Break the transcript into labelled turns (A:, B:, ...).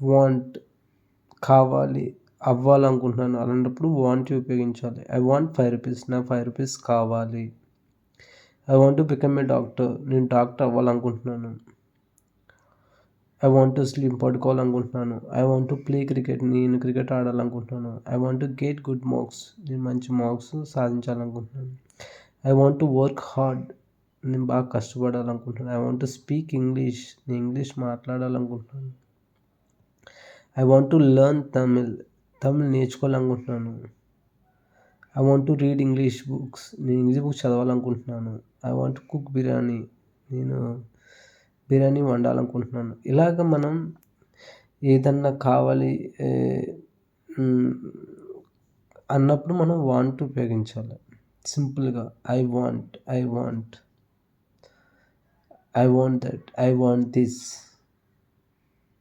A: Want కావాలి, అవ్వాలనుకుంటున్నాను అలాంటప్పుడు want ఉపయోగించాలి. ఐ వాంట్ 5 రూపీస్, నాకు 5 రూపీస్ కావాలి. I want to become a doctor, నేను డాక్టర్ అవ్వాలనుకుంటున్నాను. ఐ వాంట్ టు స్లీప్, పడుకోవాలనుకుంటున్నాను. I want to play cricket, నేను క్రికెట్ ఆడాలనుకుంటున్నాను. I want to get good marks, నేను మంచి మార్క్స్ సాధించాలనుకుంటున్నాను. I want to work hard, నేను బాగా కష్టపడాలనుకుంటున్నాను. I want to speak English, నేను ఇంగ్లీష్ మాట్లాడాలనుకుంటున్నాను. I want to learn Tamil, Tamil నేర్చుకోవాలనుకుంటున్నాను. I want to read English books, నేను ఇంగ్లీష్ బుక్స్ చదవాలనుకుంటున్నాను. I want to cook biryani, నేను బిర్యానీ వండాలనుకుంటున్నాను. ఇలాగ మనం ఏదన్నా కావాలి అన్నప్పుడు మనం వాంట్ ఉపయోగించాలి. సింపుల్గా I want that, I want this.